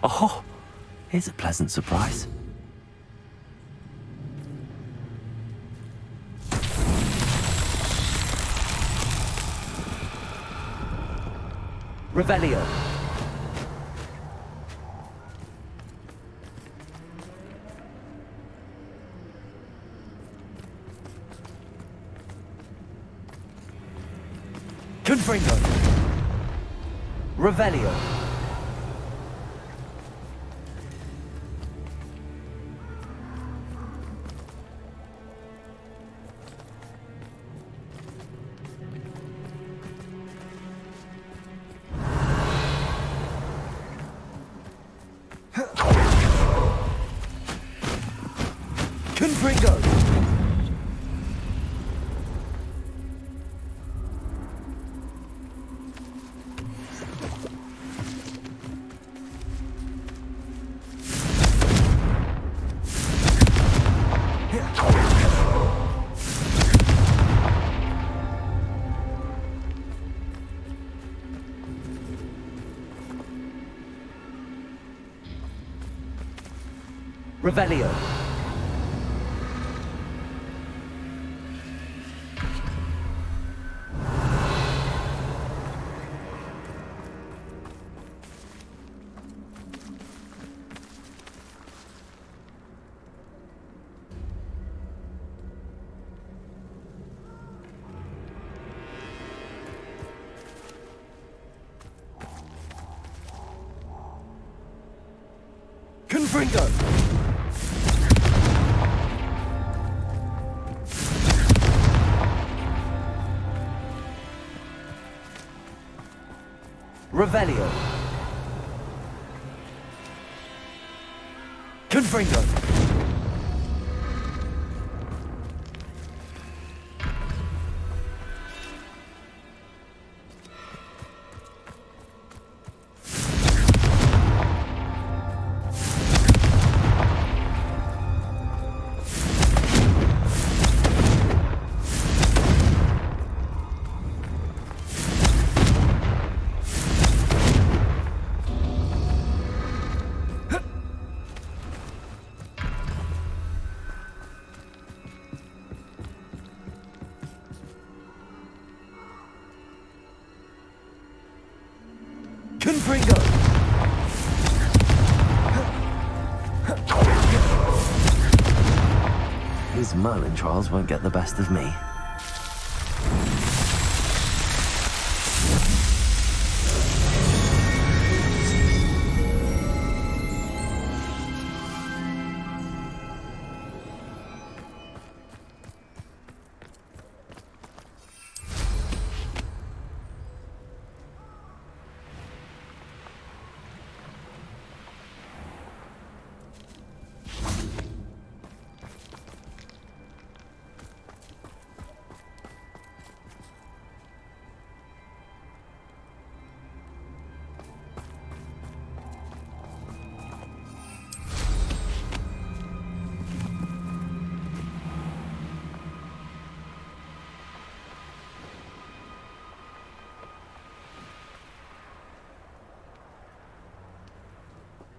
Oh, here's a pleasant surprise. Revelio. Confringo. Revelio. Confringo. Revelio. Confringo. Revelio. Confringo. Confringo! These Merlin trials won't get the best of me.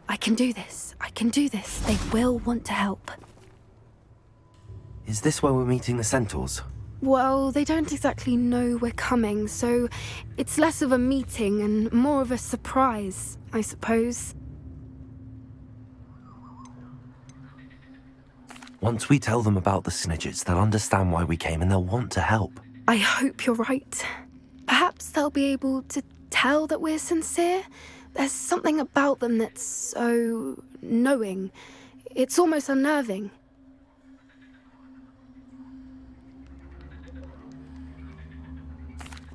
I can do this. I can do this. They will want to help. Is this where we're meeting the centaurs? Well, they don't exactly know we're coming, so it's less of a meeting and more of a surprise, I suppose. Once we tell them about the Snidgets, they'll understand why we came and they'll want to help. I hope you're right. Perhaps they'll be able to tell that we're sincere. There's something about them that's so knowing. It's almost unnerving.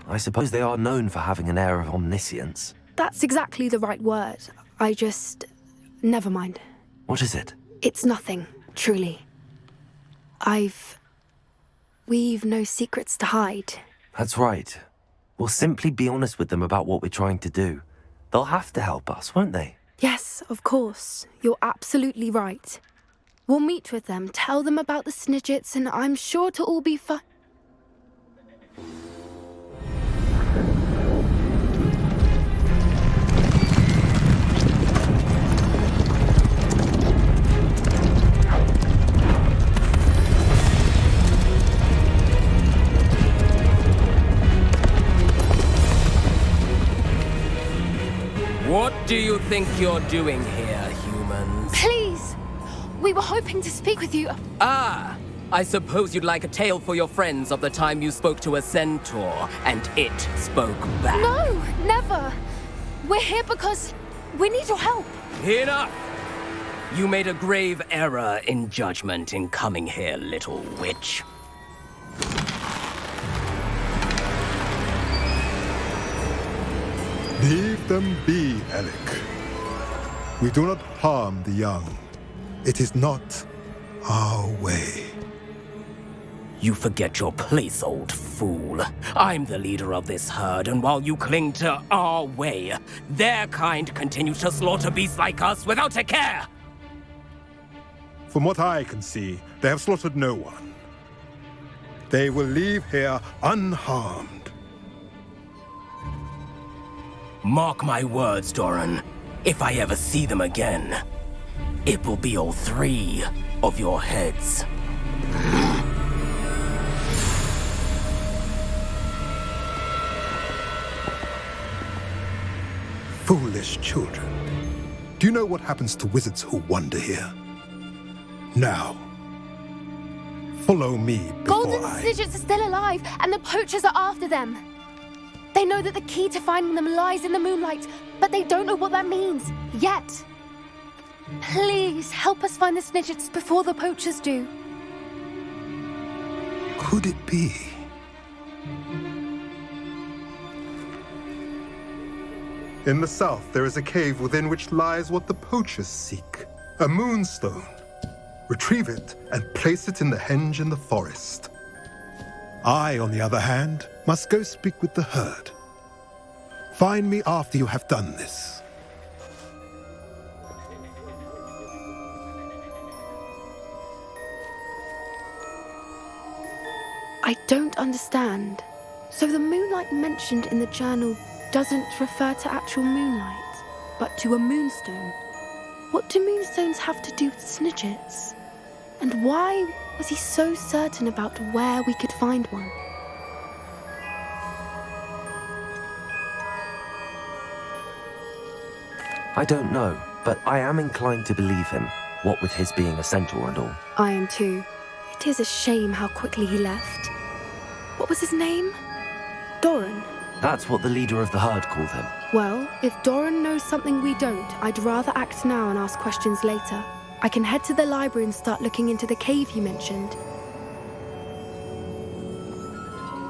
I suppose they are known for having an air of omniscience. That's exactly the right word. Never mind. What is it? It's nothing, truly. We've no secrets to hide. That's right. We'll simply be honest with them about what we're trying to do. They'll have to help us, won't they? Yes, of course. You're absolutely right. We'll meet with them, tell them about the Snidgets, and I'm sure it'll all be fine. What do you think you're doing here, humans? Please! We were hoping to speak with you. Ah! I suppose you'd like a tale for your friends of the time you spoke to a centaur, and it spoke back. No, never! We're here because we need your help. Enough! You made a grave error in judgment in coming here, little witch. Leave them be, Alec. We do not harm the young. It is not our way. You forget your place, old fool. I'm the leader of this herd, and while you cling to our way, their kind continues to slaughter beasts like us without a care! From what I can see, they have slaughtered no one. They will leave here unharmed. Mark my words, Doran. If I ever see them again, it will be all 3 of your heads. Foolish children. Do you know what happens to wizards who wander here? Now, follow me before Golden Snidgets are still alive, and the poachers are after them. They know that the key to finding them lies in the moonlight, but they don't know what that means, yet. Please, help us find the Snidgets before the poachers do. Could it be? In the south, there is a cave within which lies what the poachers seek. A moonstone. Retrieve it and place it in the henge in the forest. I, on the other hand, must go speak with the herd. Find me after you have done this. I don't understand. So the moonlight mentioned in the journal doesn't refer to actual moonlight, but to a moonstone. What do moonstones have to do with Snidgets? And why was he so certain about where we could find one? I don't know, but I am inclined to believe him, what with his being a centaur and all. I am too. It is a shame how quickly he left. What was his name? Doran. That's what the leader of the herd called him. Well, if Doran knows something we don't, I'd rather act now and ask questions later. I can head to the library and start looking into the cave you mentioned.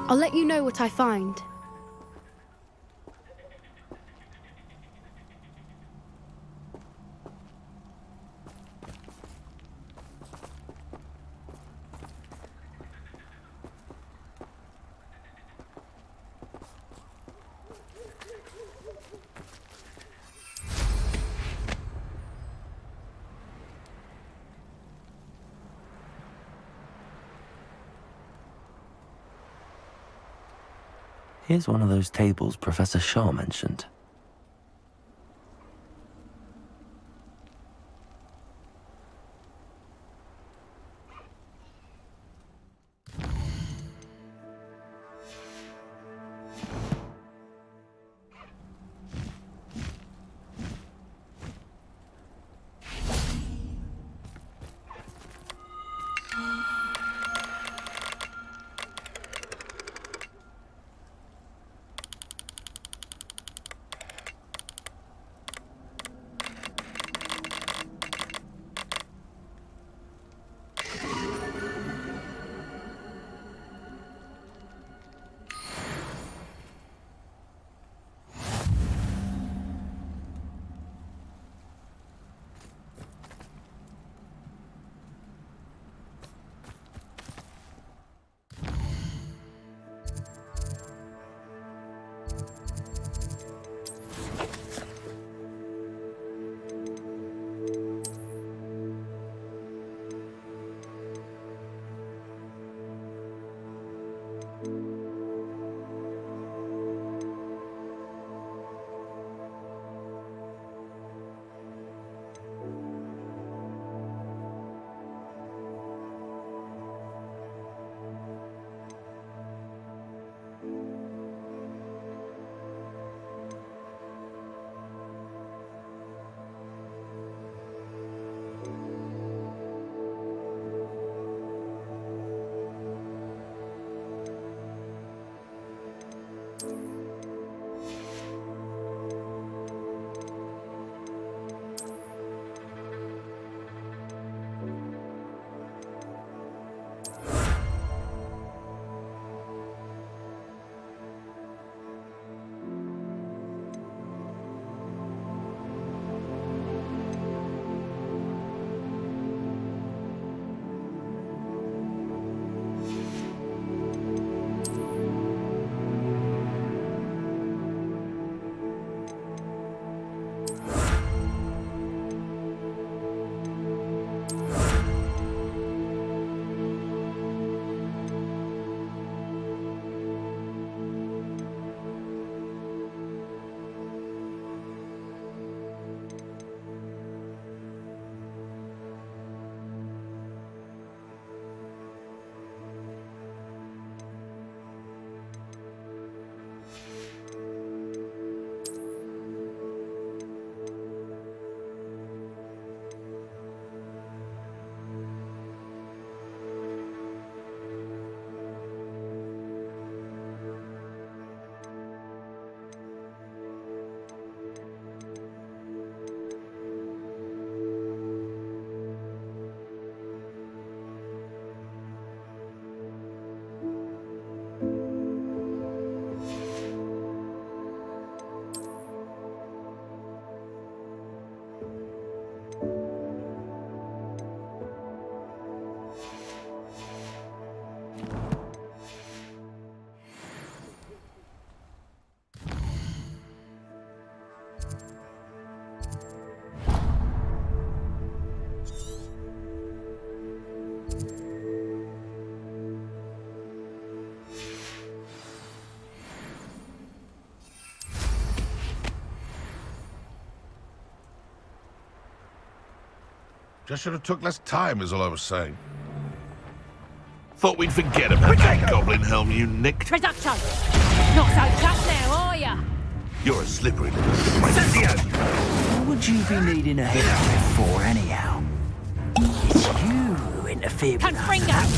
I'll let you know what I find. Here's one of those tables Professor Shah mentioned. Just should have took less time, is all I was saying. Thought we'd forget about that goblin helm you nicked. Reducto! Not so tough now, are ya? You're a slippery little spider. What would you be needing a head for, anyhow? It's you who interfered with us. Confringo! That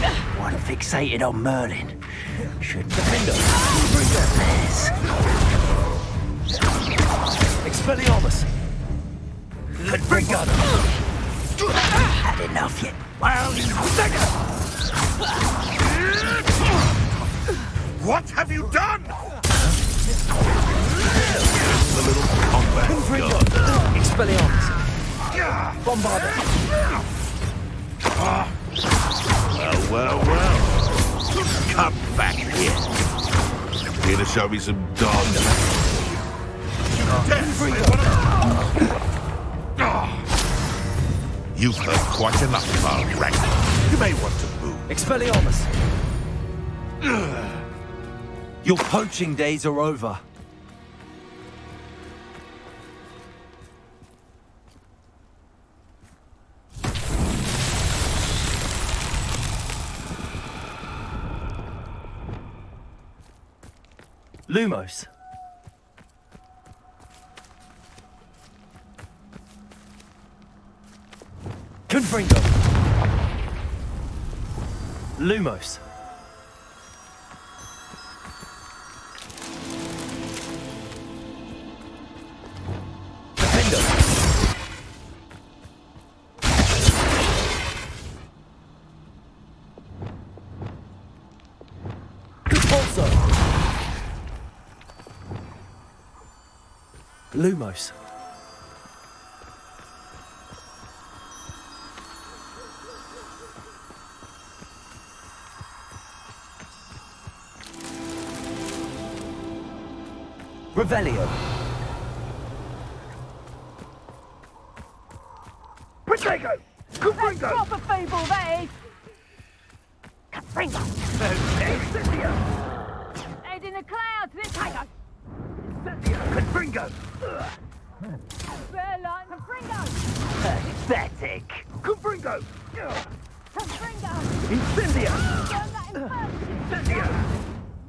woman, one fixated on Merlin. Should defend us. Expelliarmus! Confringo! Had enough yet. Well, what have you done? The little combat god. Expelliarmus! Bombarda! Well. Come back here. Here to show me some dog. You've heard quite enough, Carl Ragnar. You may want to move. Expelliarmus! Your poaching days are over. Lumos. Confringo. Lumos. Defendo. Repulso. Lumos. Revelio. Protego! Confringo! Proper feeble, that is! Confringo! Head in the clouds, Protego! Confringo! Verline! Confringo! Pathetic! Confringo! Confringo! Incendio! Burn that infernal! Incendio!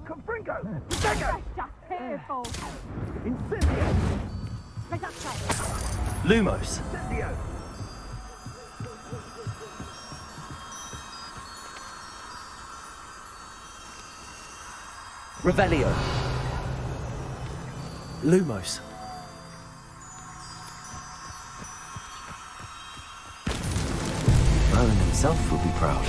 Confringo! Protego! Just fearful! Incendio! Reducto! Lumos. Incendio! Revelio. Lumos. Merlin himself would be proud.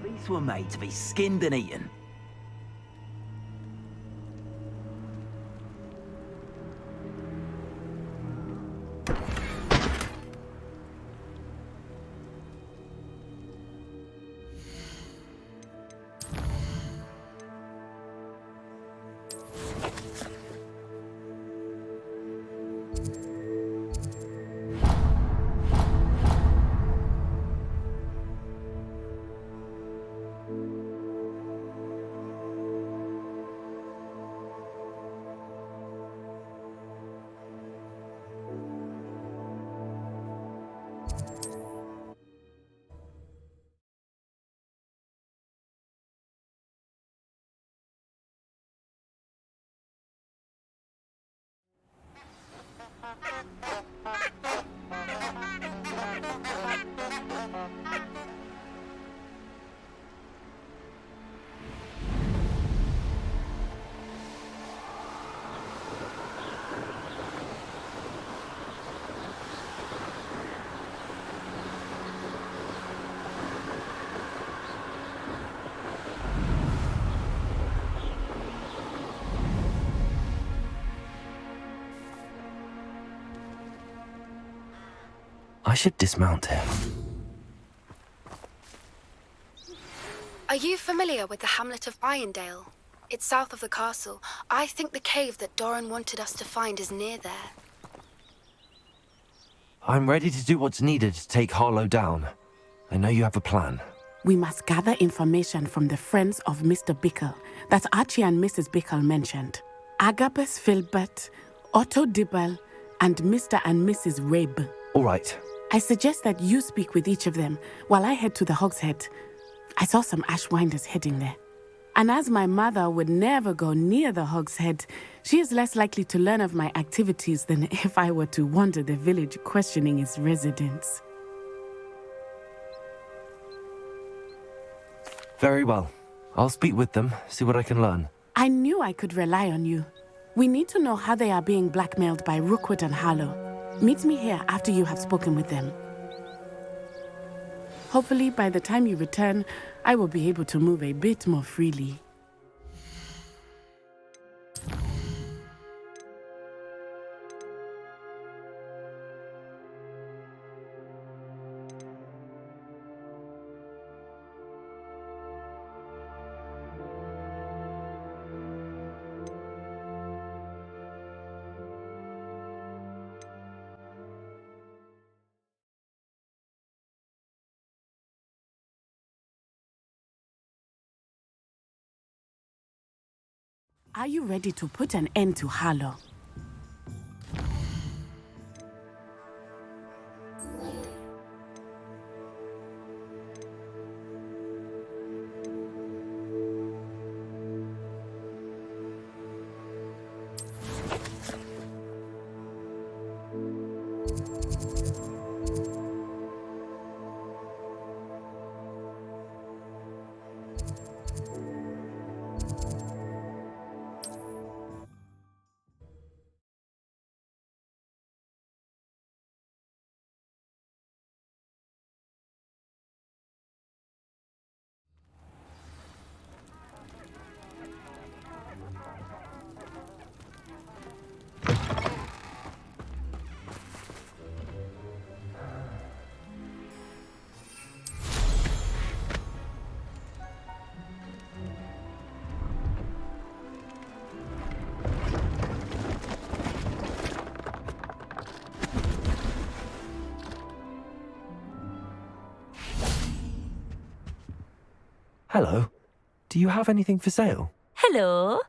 These were made to be skinned and eaten. I should dismount here. Are you familiar with the hamlet of Irondale? It's south of the castle. I think the cave that Doran wanted us to find is near there. I'm ready to do what's needed to take Harlow down. I know you have a plan. We must gather information from the friends of Mr. Bickle that Archie and Mrs. Bickle mentioned. Agabus Filbert, Otto Dibble, and Mr. and Mrs. Rabe. All right. I suggest that you speak with each of them while I head to the Hogshead. I saw some Ashwinders heading there. And as my mother would never go near the Hogshead, she is less likely to learn of my activities than if I were to wander the village questioning its residents. Very well. I'll speak with them, see what I can learn. I knew I could rely on you. We need to know how they are being blackmailed by Rookwood and Harlow. Meet me here after you have spoken with them. Hopefully, by the time you return, I will be able to move a bit more freely. Are you ready to put an end to Harlow? Hello. Do you have anything for sale? Hello.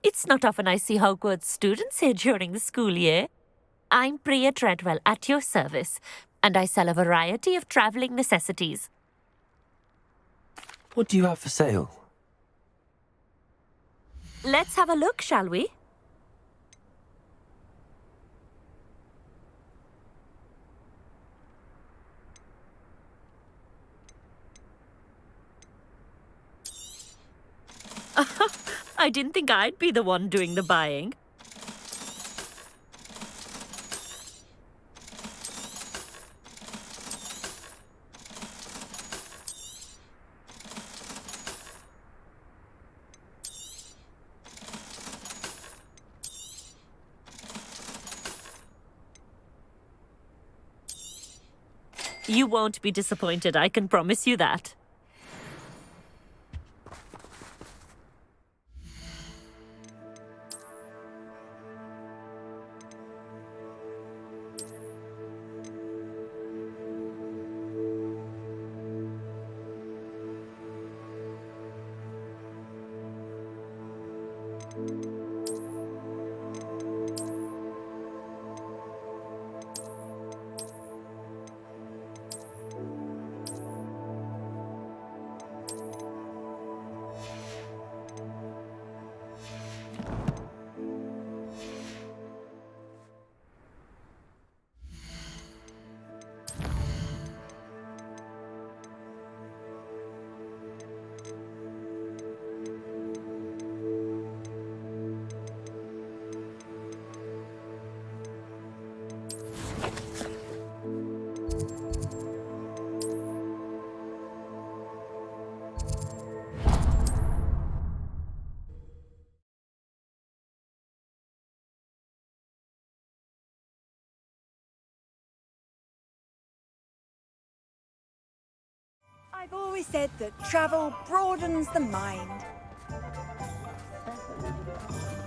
It's not often I see Hogwarts students here during the school year. I'm Priya Treadwell, at your service, and I sell a variety of travelling necessities. What do you have for sale? Let's have a look, shall we? I didn't think I'd be the one doing the buying. You won't be disappointed, I can promise you that. I've always said that travel broadens the mind.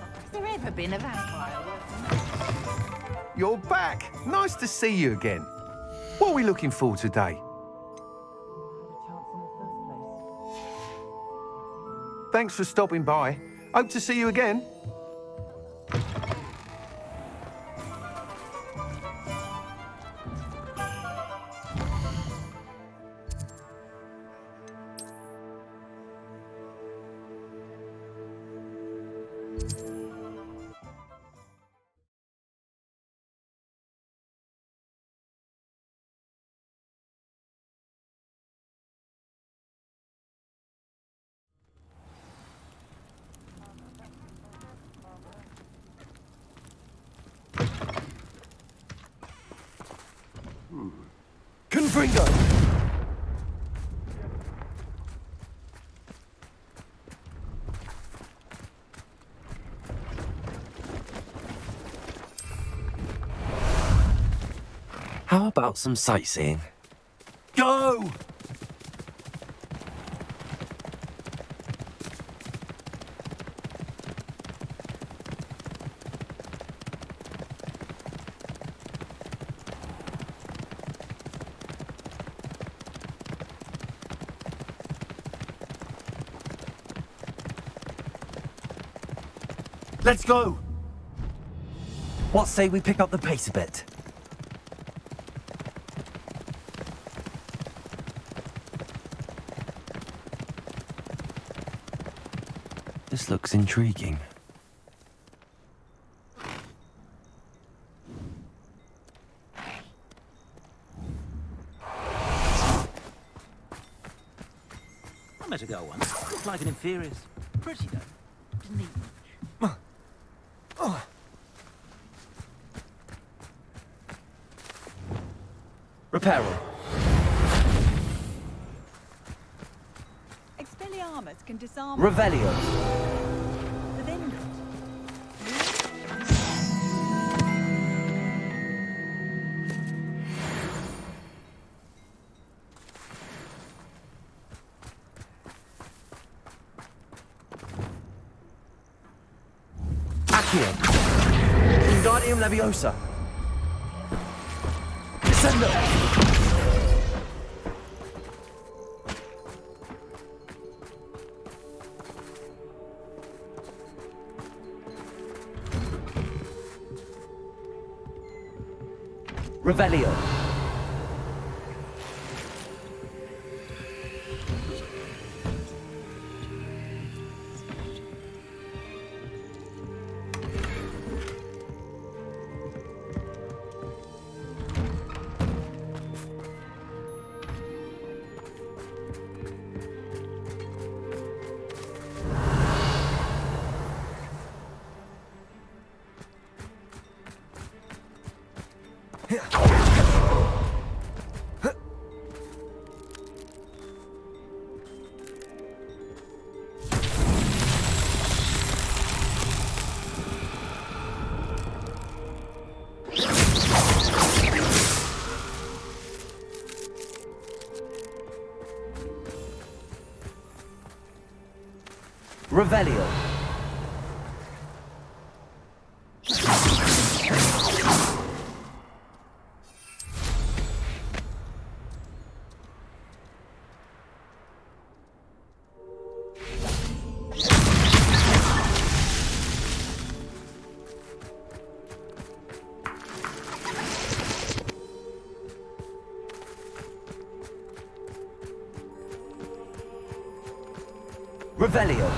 Has there ever been a vampire? You're back. Nice to see you again. What are we looking for today? Thanks for stopping by. Hope to see you again. Confringo! How about some sightseeing? Go! Let's go! What say we pick up the pace a bit? This looks intriguing. I met a girl once. Looked like an inferior's. Pretty though. Didn't need much. Reparo. Expelliarmus can disarm... Revelio. The Vengeance. Accio. Wingardium Leviosa. Descendo. Revelio. Revelio. Revelio.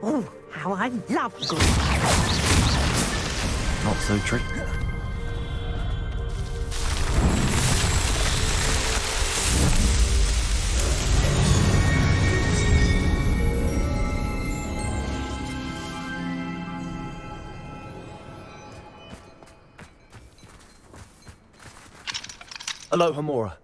Oh, how I love good. Not so tricky. Aloha Mora.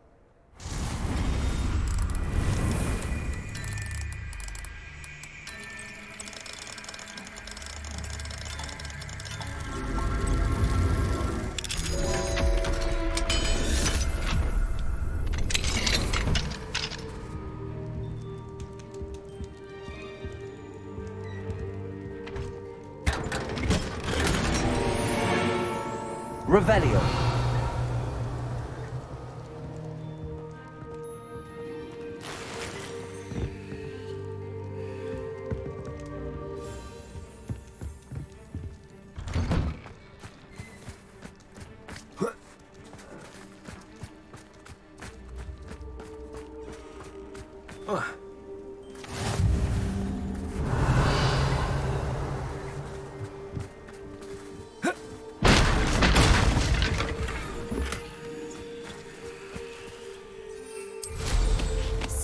Revelio.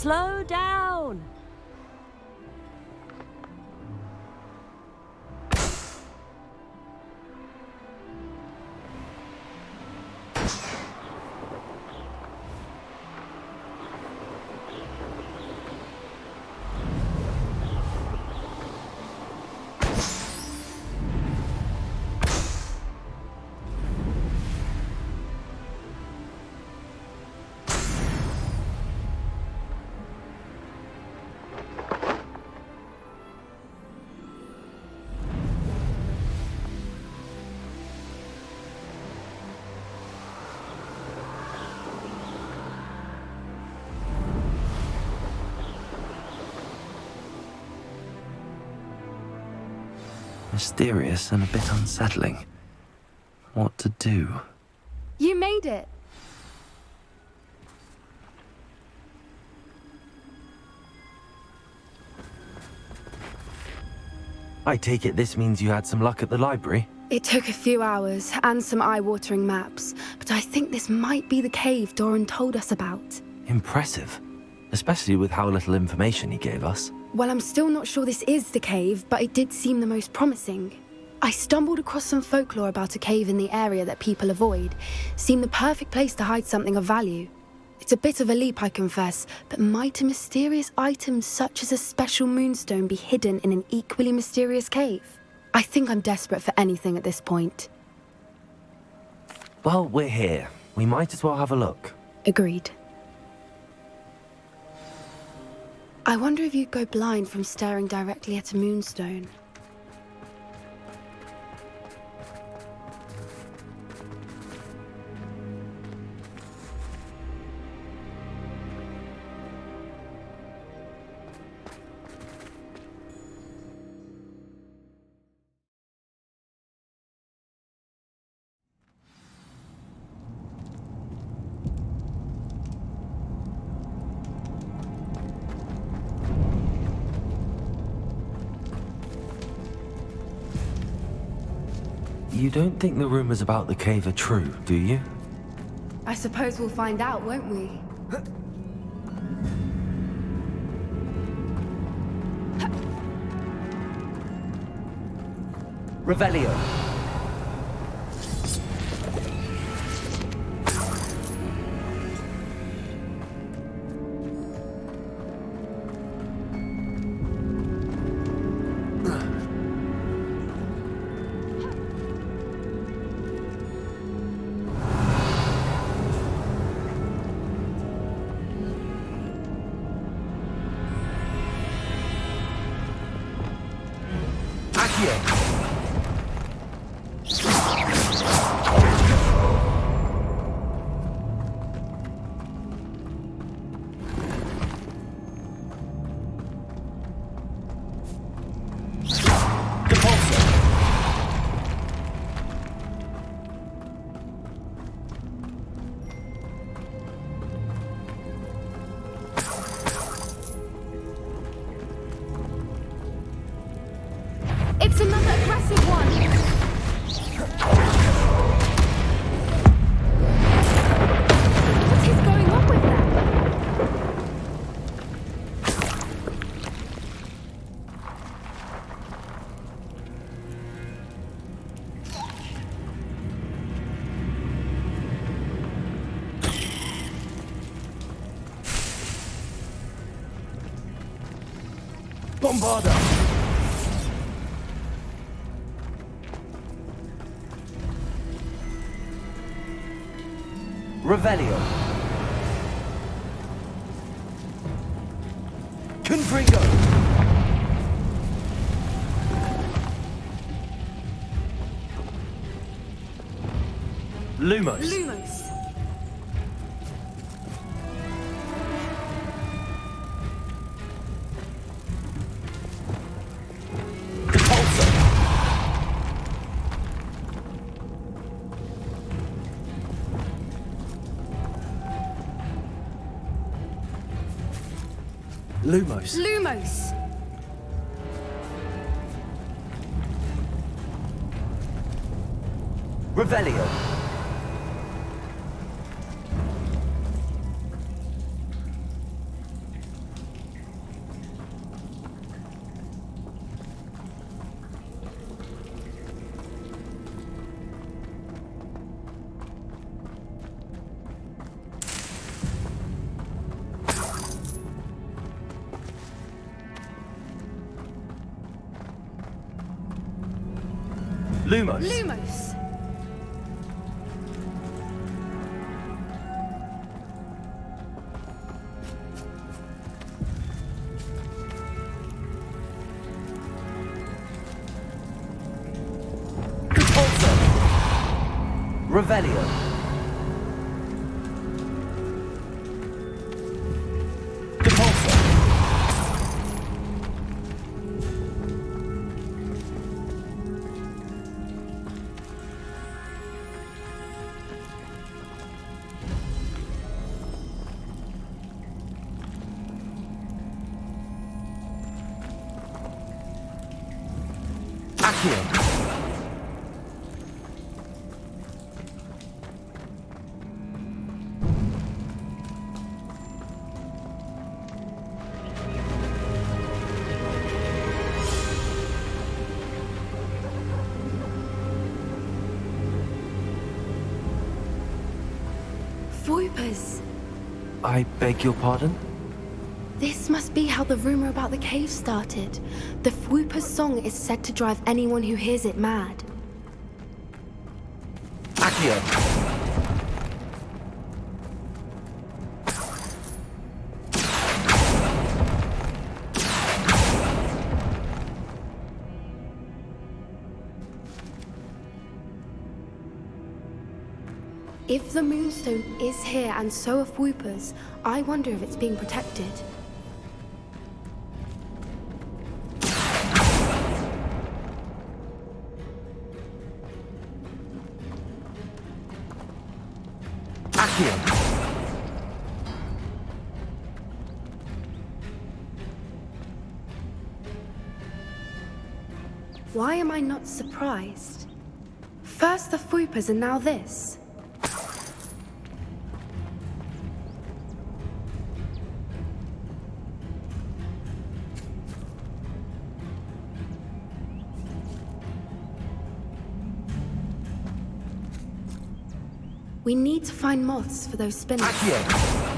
Slow down! Mysterious and a bit unsettling. What to do? You made it. I take it this means you had some luck at the library? It took a few hours and some eye-watering maps, but I think this might be the cave Doran told us about. Impressive. Especially with how little information he gave us. Well, I'm still not sure this is the cave, but it did seem the most promising. I stumbled across some folklore about a cave in the area that people avoid. Seemed the perfect place to hide something of value. It's a bit of a leap, I confess, but might a mysterious item such as a special moonstone be hidden in an equally mysterious cave? I think I'm desperate for anything at this point. Well, we're here. We might as well have a look. Agreed. I wonder if you'd go blind from staring directly at a moonstone. You don't think the rumors about the cave are true, do you? I suppose we'll find out, won't we? Revelio. It's another aggressive one! What is going on with that? Bombarda! Revelio. Confringo. Lumos. Lumos. Lumos. Lumos. Revelio. Lumos. Lumos. Revelio. Accio. Voipers. I beg your pardon? This must be how the rumor about the cave started. The Fwooper's song is said to drive anyone who hears it mad. Accio. If the Moonstone is here and so are Fwoopers, I wonder if it's being protected. Accio. Why am I not surprised? First the Fwoopers and now this. We need to find moths for those spinners. Accio.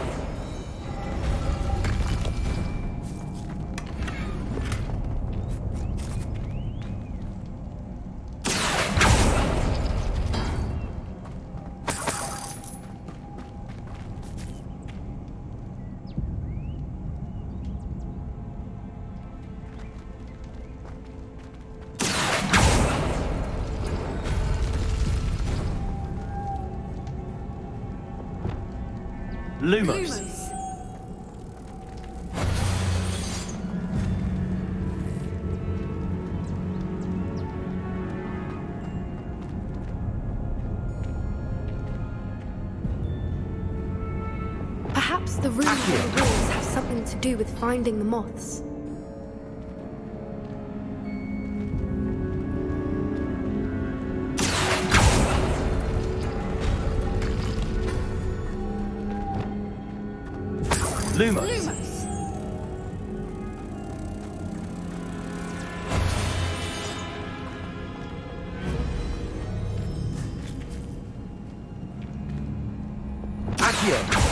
Lumos. Perhaps the runes on the walls have something to do with finding the moths. Lumos. Lumos. Accio.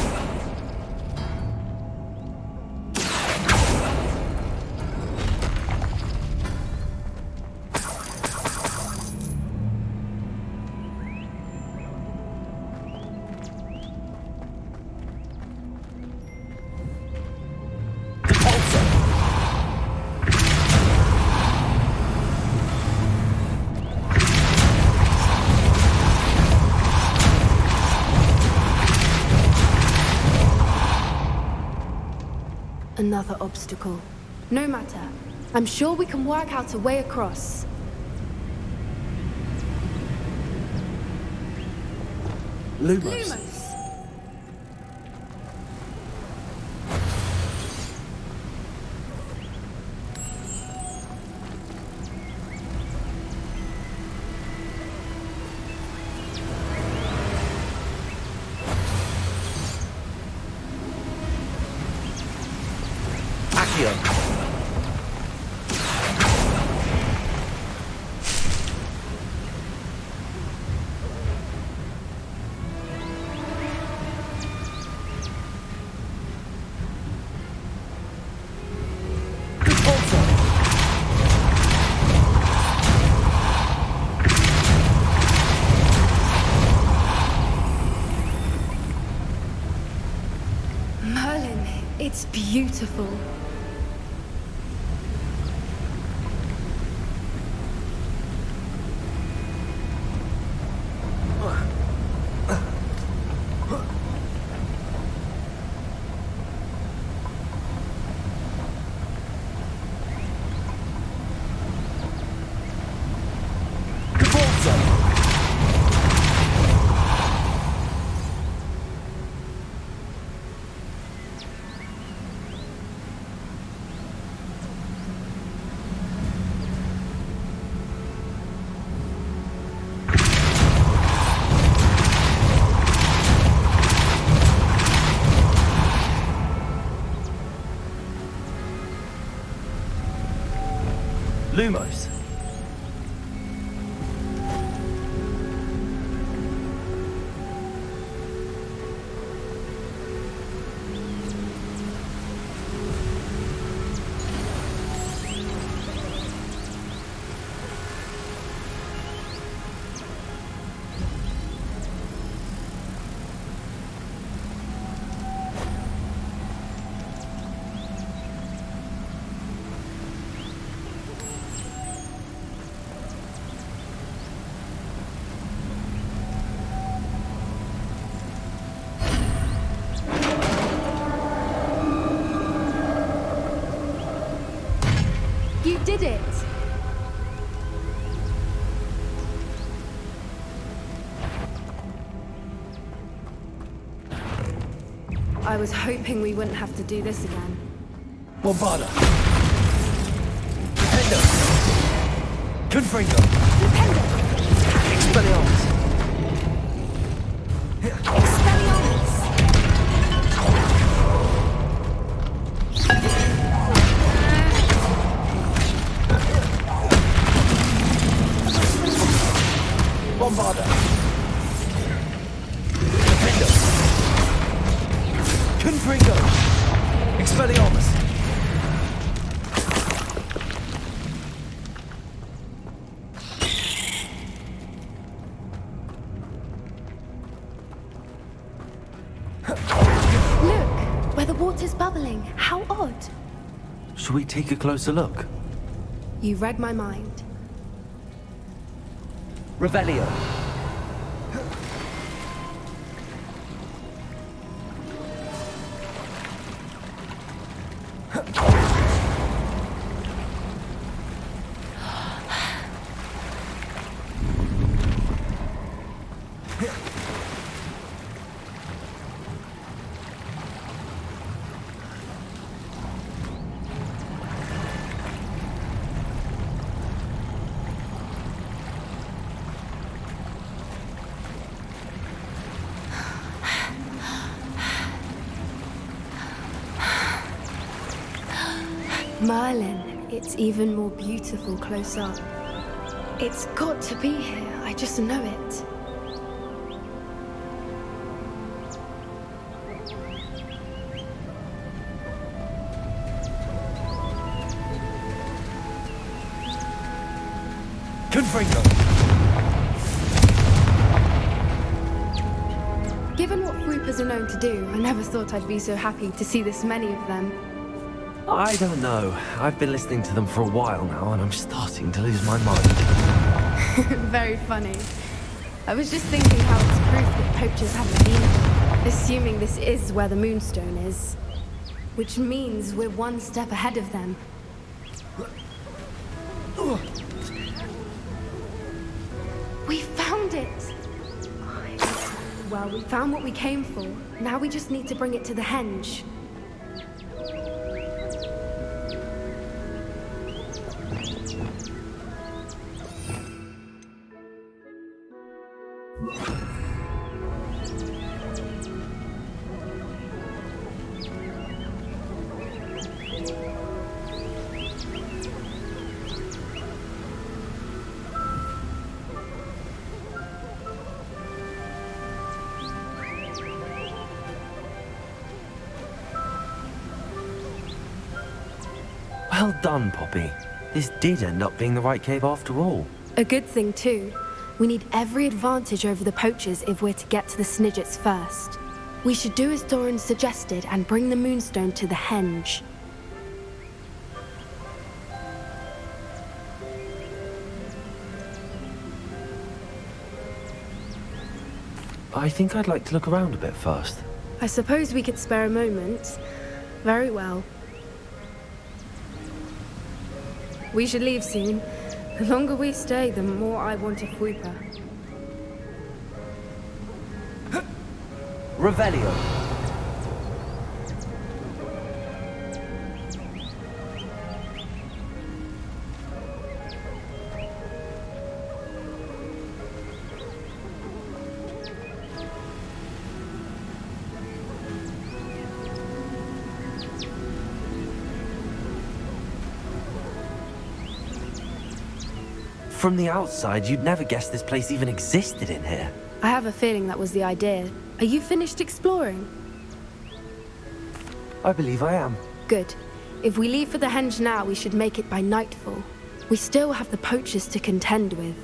Another obstacle. No matter. I'm sure we can work out a way across. Lumos. Merlin, it's beautiful. Lumos. You did it! I was hoping we wouldn't have to do this again. Bombada. Pendo. Confringo. Expelliarmus. Bombada. Defendo. Confringo. Expelliarmus. Look, where the water's bubbling. How odd. Should we take a closer look? You read my mind. Revelio. Merlin, it's even more beautiful close up. It's got to be here, I just know it. Confringo. Given what Fruipers are known to do, I never thought I'd be so happy to see this many of them. I don't know. I've been listening to them for a while now, and I'm starting to lose my mind. Very funny. I was just thinking how it's proof that poachers haven't been here, assuming this is where the Moonstone is. which means we're one step ahead of them. We found it! Well, we found what we came for. Now we just need to bring it to the henge. Well done, Poppy. This did end up being the right cave after all. A good thing, too. We need every advantage over the poachers if we're to get to the Snidgets first. We should do as Doran suggested and bring the Moonstone to the henge. I think I'd like to look around a bit first. I suppose we could spare a moment. Very well. We should leave soon. The longer we stay, the more I want a Fweeper. Revelio. From the outside, you'd never guess this place even existed in here. I have a feeling that was the idea. Are you finished exploring? I believe I am. Good. If we leave for the henge now, we should make it by nightfall. We still have the poachers to contend with.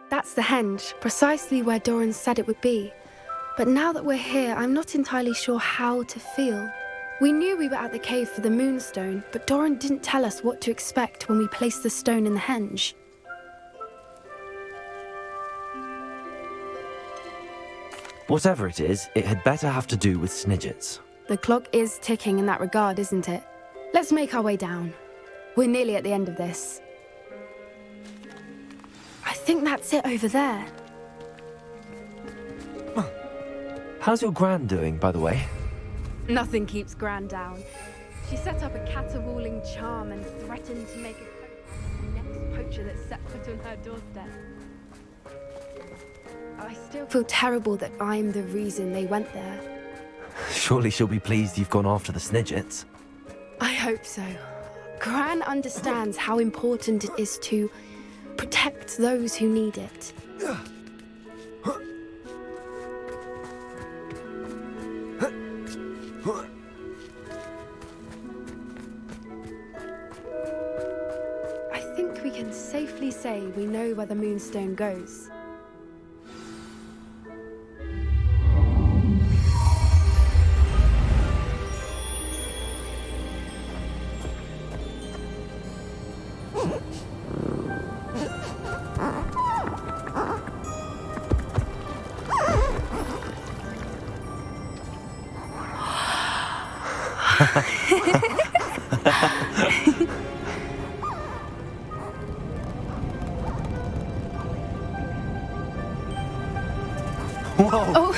That's the henge, precisely where Doran said it would be. But now that we're here, I'm not entirely sure how to feel. We knew we were at the cave for the Moonstone, but Doran didn't tell us what to expect when we placed the stone in the henge. Whatever it is, it had better have to do with Snidgets. The clock is ticking in that regard, isn't it? Let's make our way down. We're nearly at the end of this. I think that's it over there. How's your Gran doing, by the way? Nothing keeps Gran down. She set up a caterwauling charm and threatened to make a the next poacher that set foot on her doorstep. I still feel terrible that I'm the reason they went there. Surely she'll be pleased you've gone after the Snidgets. I hope so. Gran understands how important it is to protect those who need it. I think we can safely say we know where the Moonstone goes. Whoa! Oh.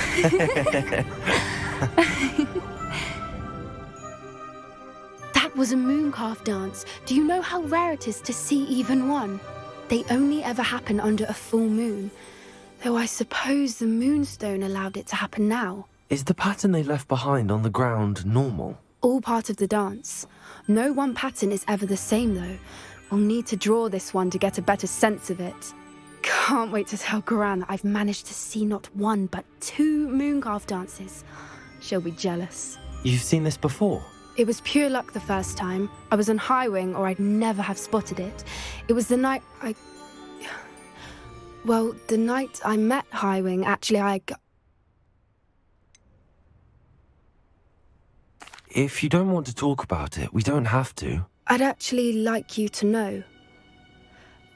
That was a mooncalf dance. Do you know how rare it is to see even one? They only ever happen under a full moon. Though I suppose the Moonstone allowed it to happen now. Is the pattern they left behind on the ground normal? All part of the dance. No one pattern is ever the same, though. We'll need to draw this one to get a better sense of it. Can't wait to tell Gran that I've managed to see not one, but 2 mooncalf dances. She'll be jealous. You've seen this before? It was pure luck the first time. I was on Highwing, or I'd never have spotted it. It was the night Well, the night I met Highwing, actually, If you don't want to talk about it, we don't have to. I'd actually like you to know.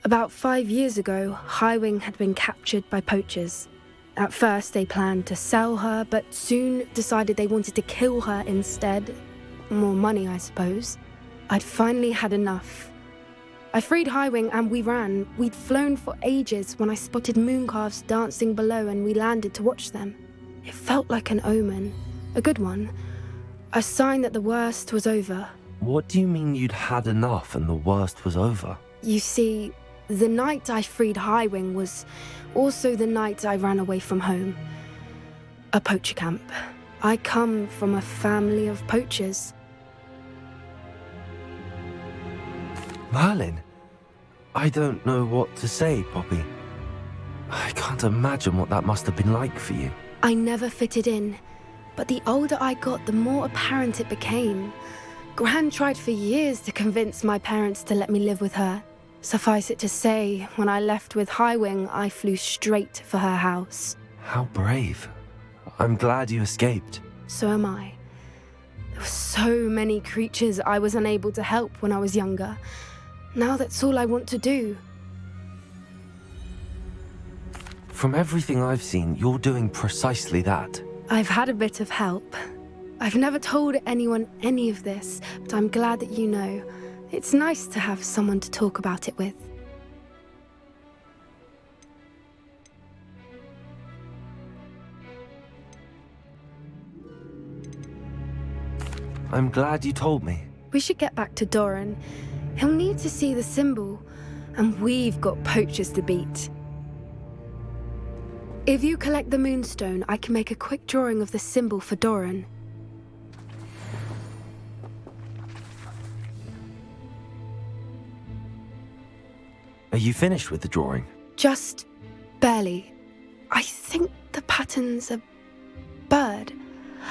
About 5 years ago, Highwing had been captured by poachers. At first, they planned to sell her, but soon decided they wanted to kill her instead. More money, I suppose. I'd finally had enough. I freed Highwing and we ran. We'd flown for ages when I spotted mooncalves dancing below and we landed to watch them. It felt like an omen. A good one. A sign that the worst was over. What do you mean you'd had enough and the worst was over? You see, the night I freed Highwing was also the night I ran away from home. A poacher camp. I come from a family of poachers. Merlin, I don't know what to say, Poppy. I can't imagine what that must have been like for you. I never fitted in, but the older I got, the more apparent it became. Gran tried for years to convince my parents to let me live with her. Suffice it to say, when I left with Highwing, I flew straight for her house. How brave. I'm glad you escaped. So am I. There were so many creatures I was unable to help when I was younger. Now that's all I want to do. From everything I've seen, you're doing precisely that. I've had a bit of help. I've never told anyone any of this, but I'm glad that you know. It's nice to have someone to talk about it with. I'm glad you told me. We should get back to Doran. He'll need to see the symbol, and we've got poachers to beat. If you collect the moonstone, I can make a quick drawing of the symbol for Doran. Are you finished with the drawing? Just barely. I think the pattern's a bird.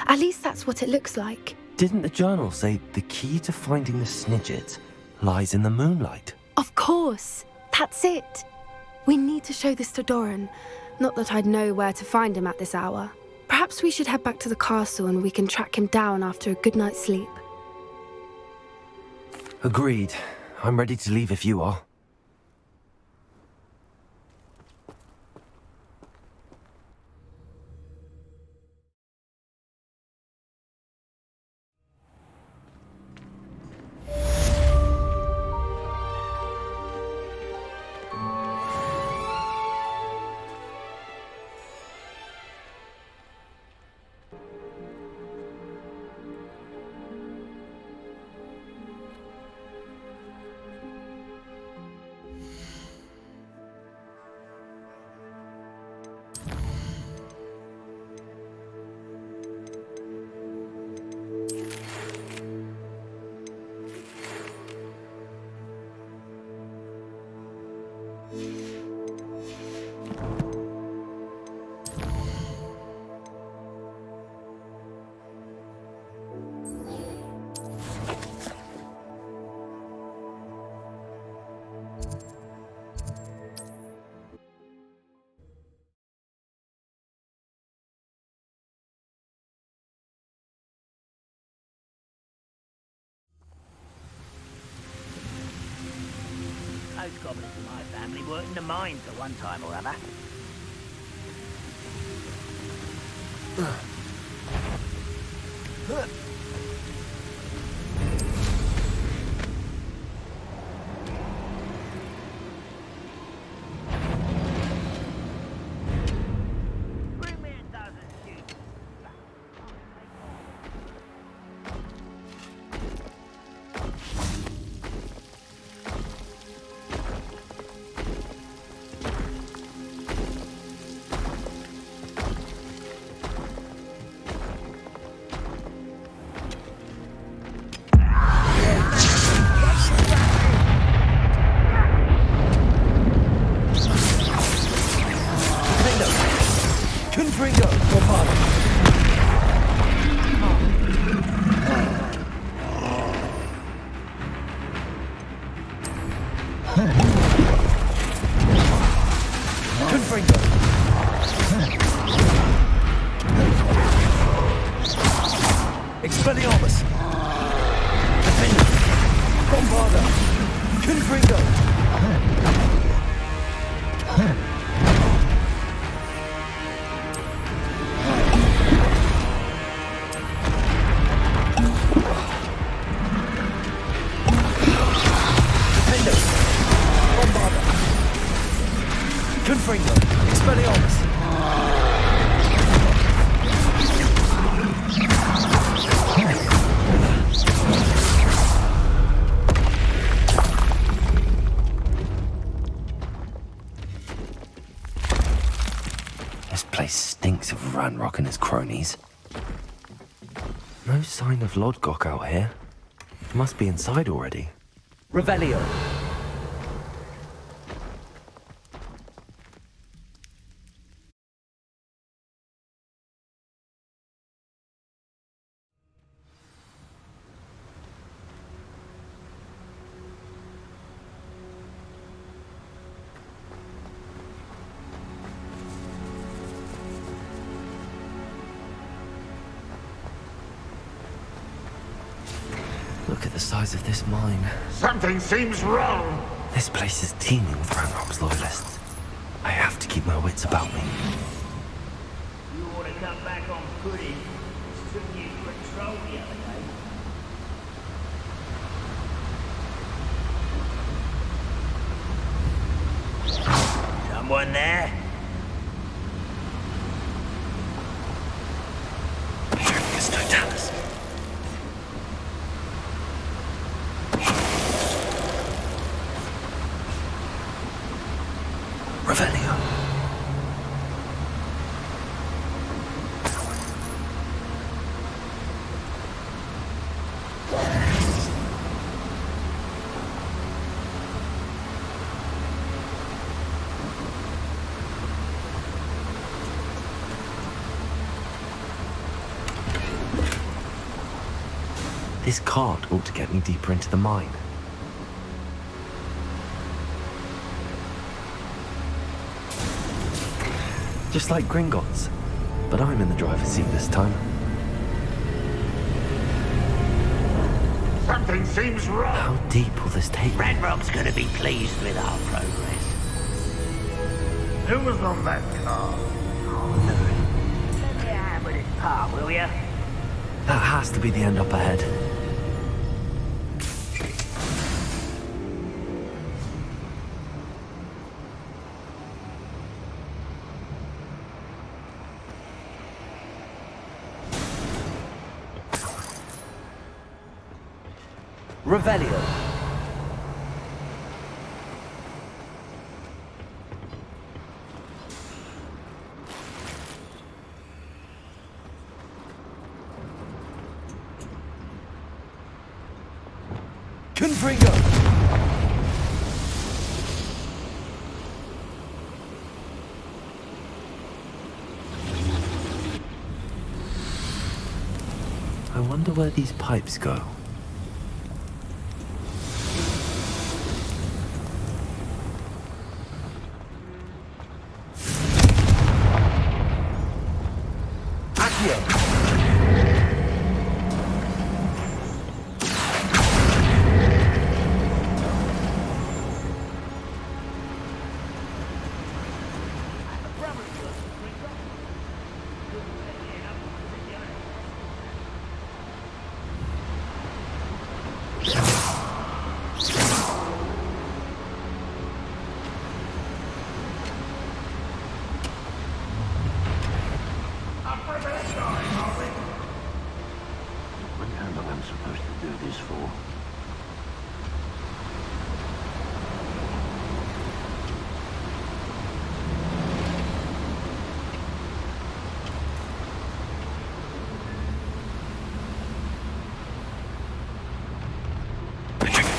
At least that's what it looks like. Didn't the journal say the key to finding the Snidgets lies in the moonlight? Of course. That's it. We need to show this to Doran. Not that I'd know where to find him at this hour. Perhaps we should head back to the castle and we can track him down after a good night's sleep. Agreed. I'm ready to leave if you are. Those goblins in my family worked in the mines at one time or other. Bring me a dozen shoes. Expelliarmus! Defender! Bombarda! Confringo! No sign of Lodgok out here. Must be inside already. Revelio. Look at the size of this mine. Something seems wrong. This place is teeming with Ranrock's loyalists. I have to keep my wits about me. You ought to come back on footing. Took you control the other day. Someone there? It's Totalis. Revelio. This cart ought to get me deeper into the mine. Just like Gringotts, but I'm in the driver's seat this time. Something seems wrong. How deep will this take me? Ranrock's gonna be pleased with our progress. Who was on that car? Let me have with this part, will ya? That has to be the end up ahead. Revelio. Confringo. I wonder where these pipes go. What am I supposed to do this for?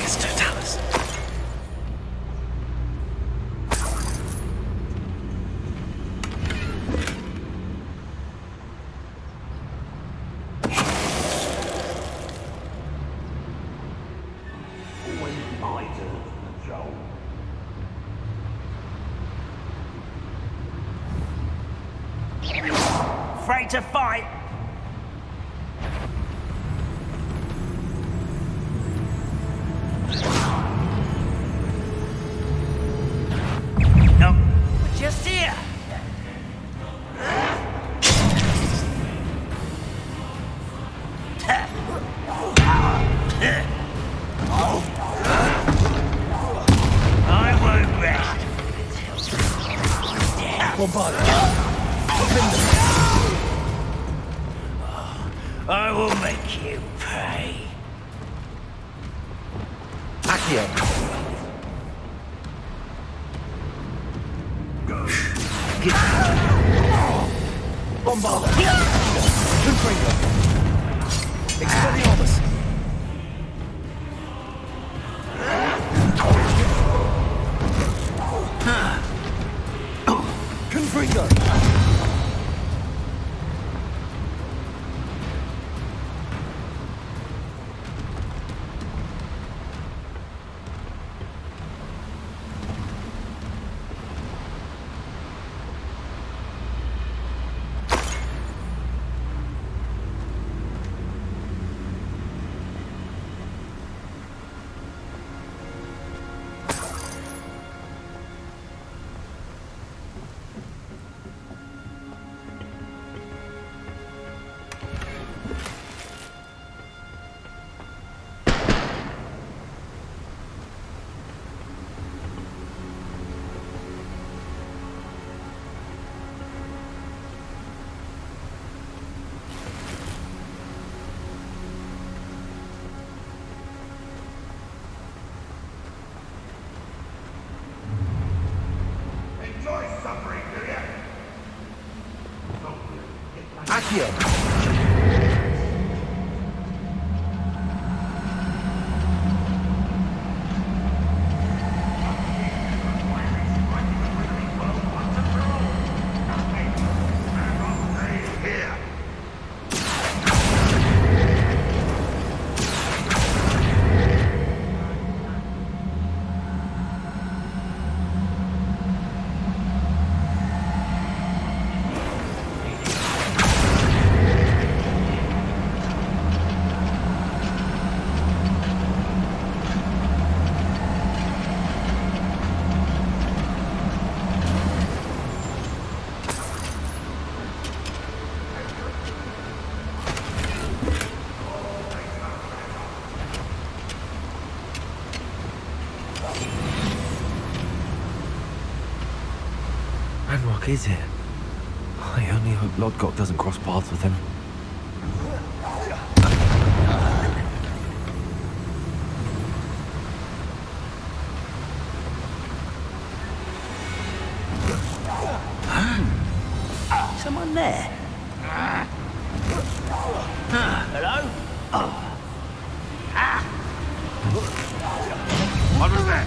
It's Totalis. Always my turn to control. Afraid to fight? No, we're just here. I won't rest. I will make you pay. Accio. Bombarda. Confringo. Ranrock is it? I only hope Lodgok doesn't cross paths with him. Someone there? Hello? What was that?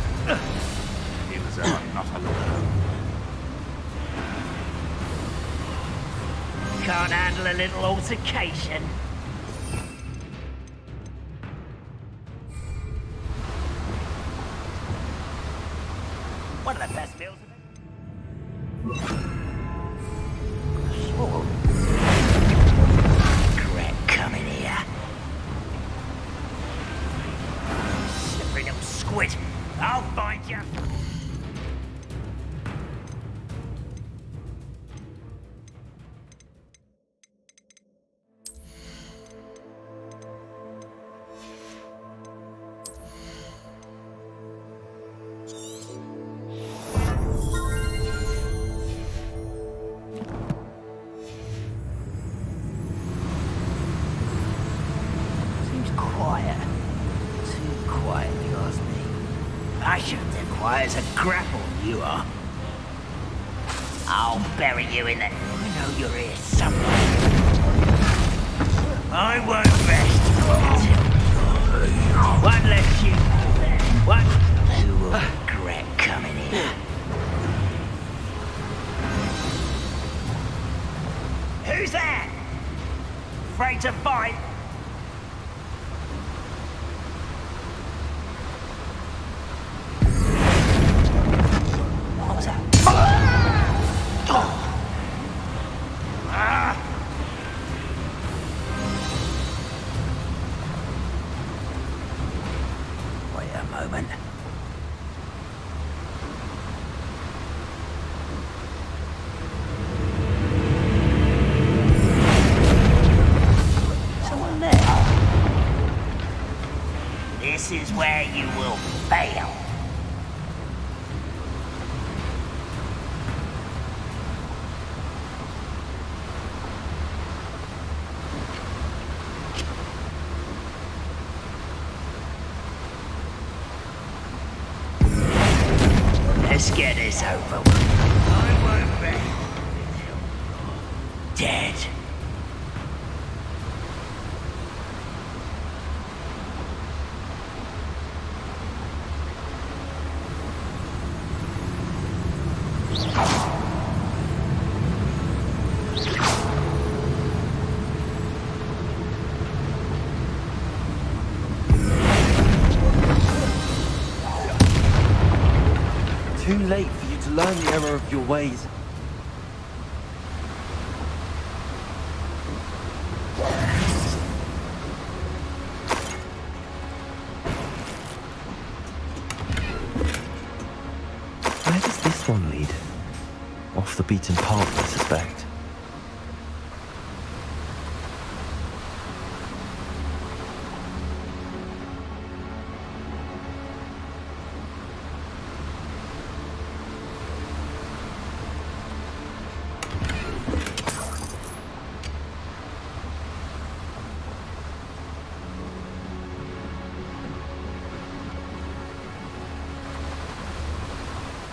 He was not alone. Can't handle a little altercation. One of the best meals of Regret coming here. slippery little squid. I'll find you. As a grapple, you are. I'll bury you in the... I know you're here somewhere. I won't rest until... One less you. One... Who will regret coming here? Who's that? Afraid to fight? This is where you will fail. Let's get this over with. I won't rest until you're dead. Too late for you to learn the error of your ways. Where does this one lead? Off the beaten path, I suspect.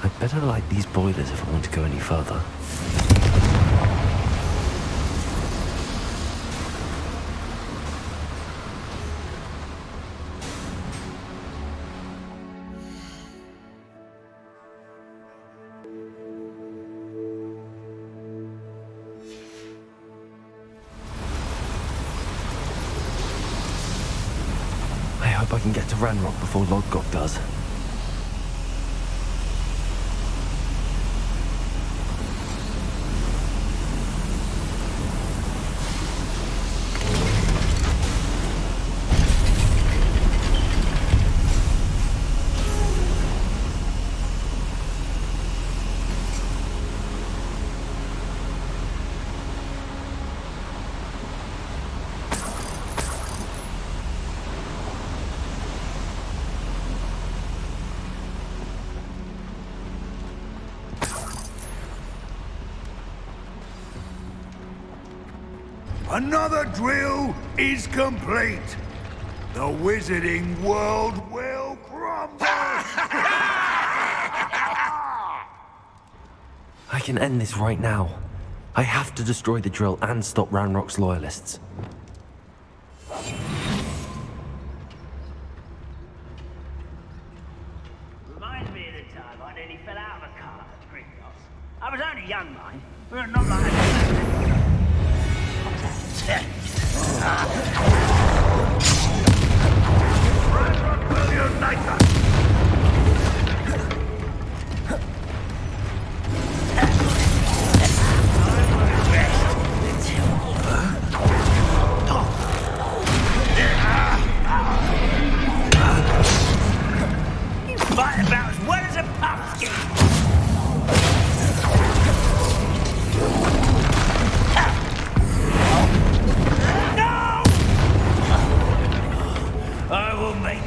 I'd better light these boilers if I want to go any further. hope I can get to Ranrock before Lodgok does. Another drill is complete. The wizarding world will crumble. I can end this right now. I have to destroy the drill and stop Ranrock's loyalists. Reminds me of the time I nearly fell out of a car at Gringotts. I was only young, mind. We were not like Will unite us? You fight about as well as a pumpkin. I will make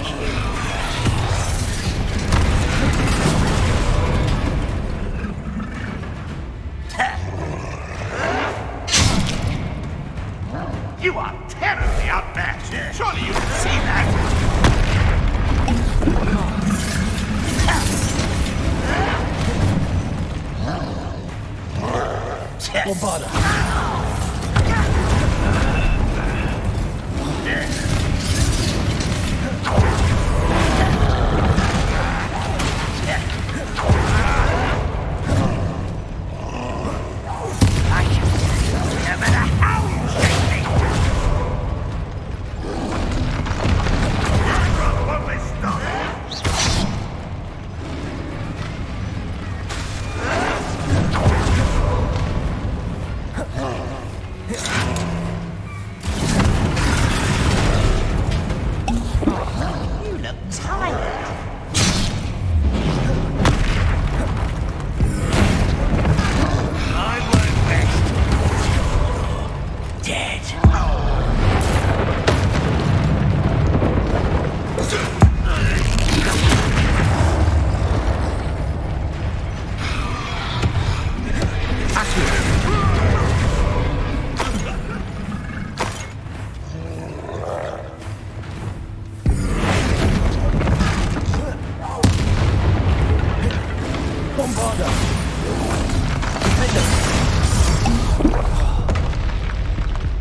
You are terribly outmatched. Surely you can see that. Bombarda.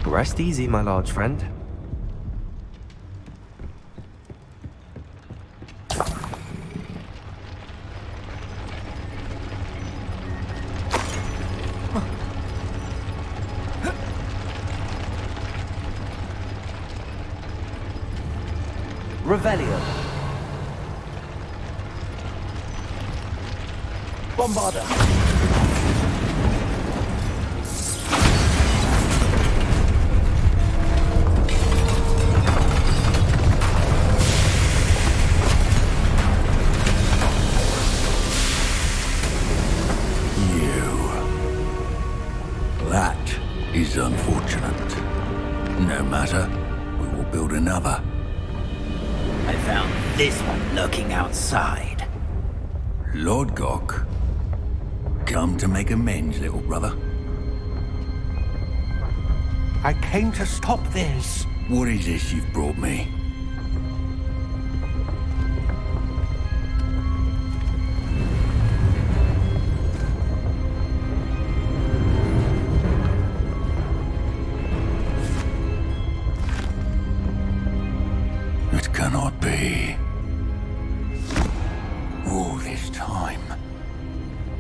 Rest easy, my large friend. Revelio. Bombarda. That is unfortunate. No matter, we will build another. I found this one lurking outside. Lord Gok, come to make amends, little brother. I came to stop this. What is this you've brought me? It cannot be. All this time,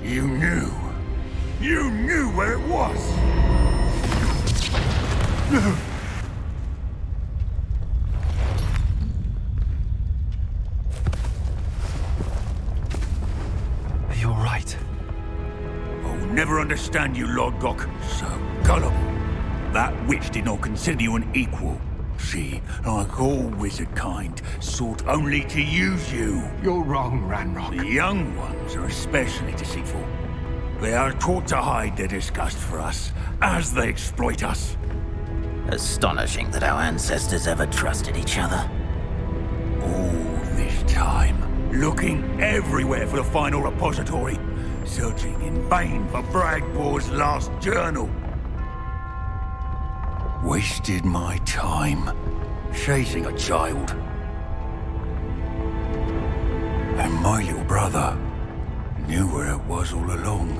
you knew where it was. never understand you, Lord Gok. So gullible. That witch did not consider you an equal. She, like all wizard kind, sought only to use you. You're wrong, Ranrock. The young ones are especially deceitful. They are taught to hide their disgust for us, as they exploit us. Astonishing that our ancestors ever trusted each other. All this time, looking everywhere for the final repository, searching in vain for Bragbor's last journal. Wasted my time, chasing a child. And my little brother knew where it was all along.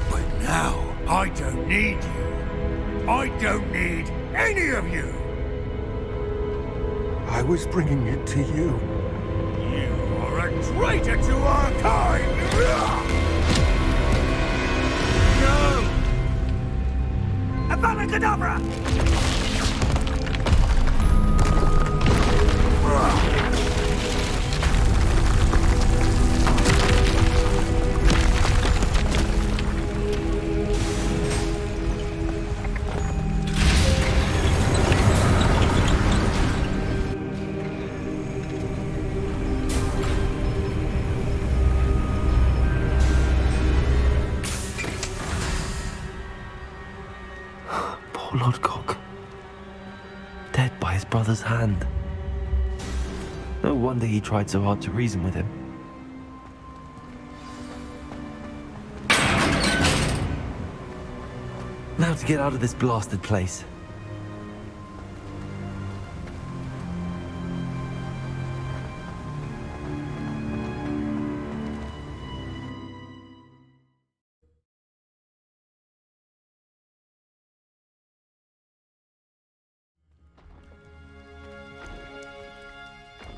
But now, I don't need you. I don't need any of you. I was bringing it to you. You are a traitor to our kind! No! Avada Kedavra! Poor Lord Cock. Dead by his brother's hand. No wonder he tried so hard to reason with him. Now to get out of this blasted place.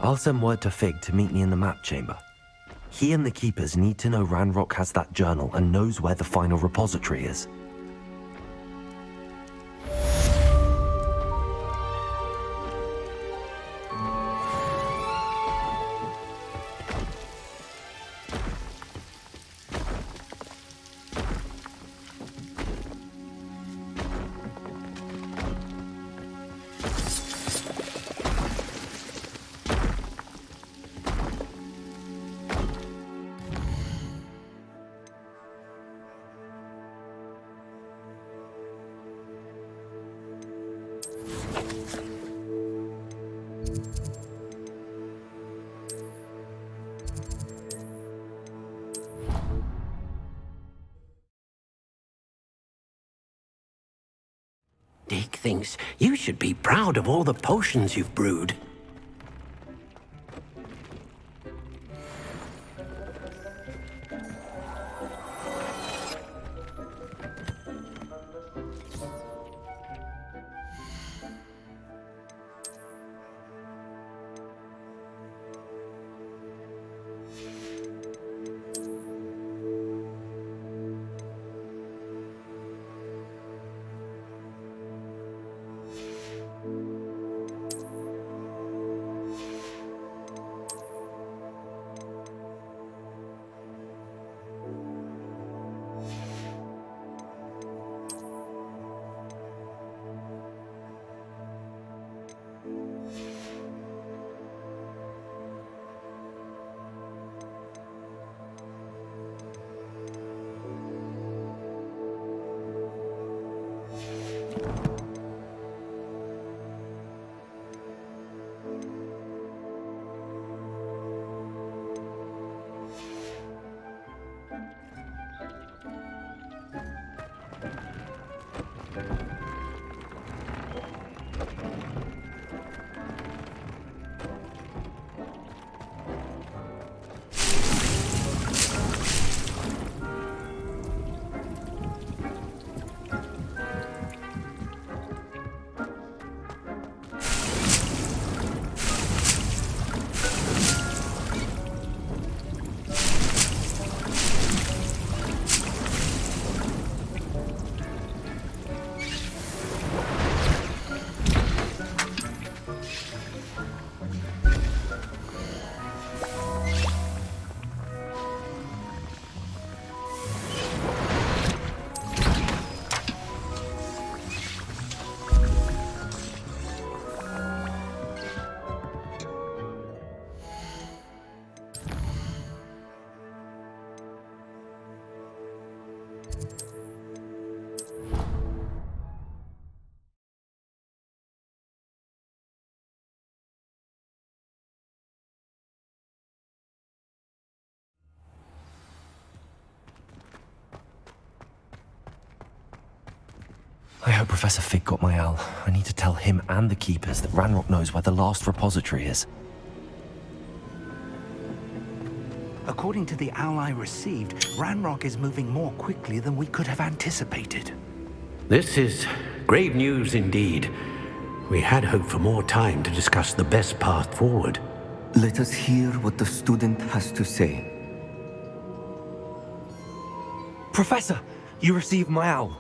I'll send word to Fig to meet me in the map chamber. He and the Keepers need to know Ranrock has that journal and knows where the final repository is. Dick thinks you should be proud of all the potions you've brewed. I hope Professor Fig got my owl. I need to tell him and the Keepers that Ranrock knows where the last repository is. According to the owl I received, Ranrock is moving more quickly than we could have anticipated. This is grave news indeed. We had hoped for more time to discuss the best path forward. Let us hear what the student has to say. Professor, you received my owl.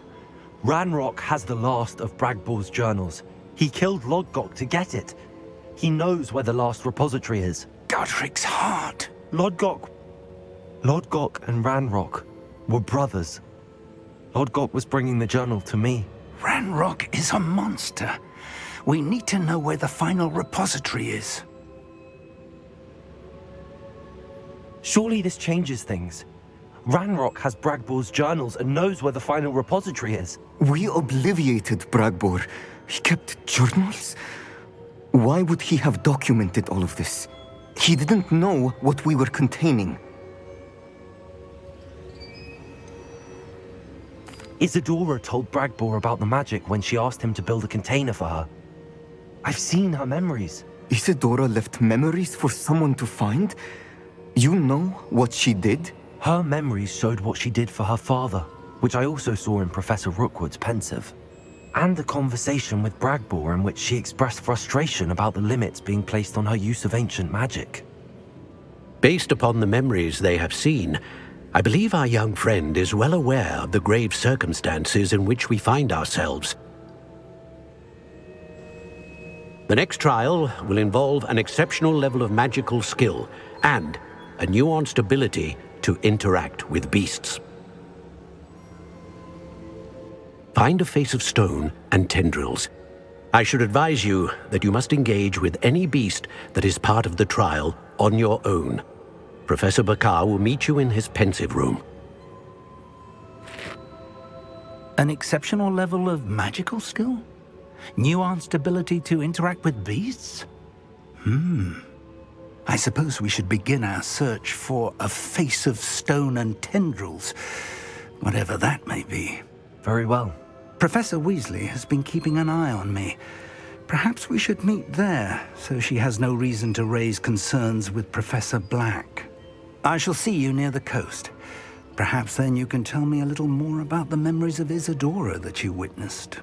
Ranrock has the last of Bragbor's journals. He killed Lodgok to get it. He knows where the last repository is. Godric's heart. Lodgok and Ranrock were brothers. Lodgok was bringing the journal to me. Ranrock is a monster. We need to know where the final repository is. Surely this changes things. Ranrock has Bragbor's journals and knows where the final repository is. We obliviated Bragbor. He kept journals? Why would he have documented all of this? He didn't know what we were containing. Isadora told Bragbor about the magic when she asked him to build a container for her. I've seen her memories. Isadora left memories for someone to find? You know what she did? Her memories showed what she did for her father, which I also saw in Professor Rookwood's pensive. And a conversation with Bragbor in which she expressed frustration about the limits being placed on her use of ancient magic. Based upon the memories they have seen, I believe our young friend is well aware of the grave circumstances in which we find ourselves. The next trial will involve an exceptional level of magical skill and a nuanced ability to interact with beasts. Find a face of stone and tendrils. I should advise you that you must engage with any beast that is part of the trial on your own. Professor Bakar will meet you in his pensive room. An exceptional level of magical skill? Nuanced ability to interact with beasts? I suppose we should begin our search for a face of stone and tendrils, whatever that may be. Very well. Professor Weasley has been keeping an eye on me. Perhaps we should meet there, so she has no reason to raise concerns with Professor Black. I shall see you near the coast. Perhaps then you can tell me a little more about the memories of Isadora that you witnessed.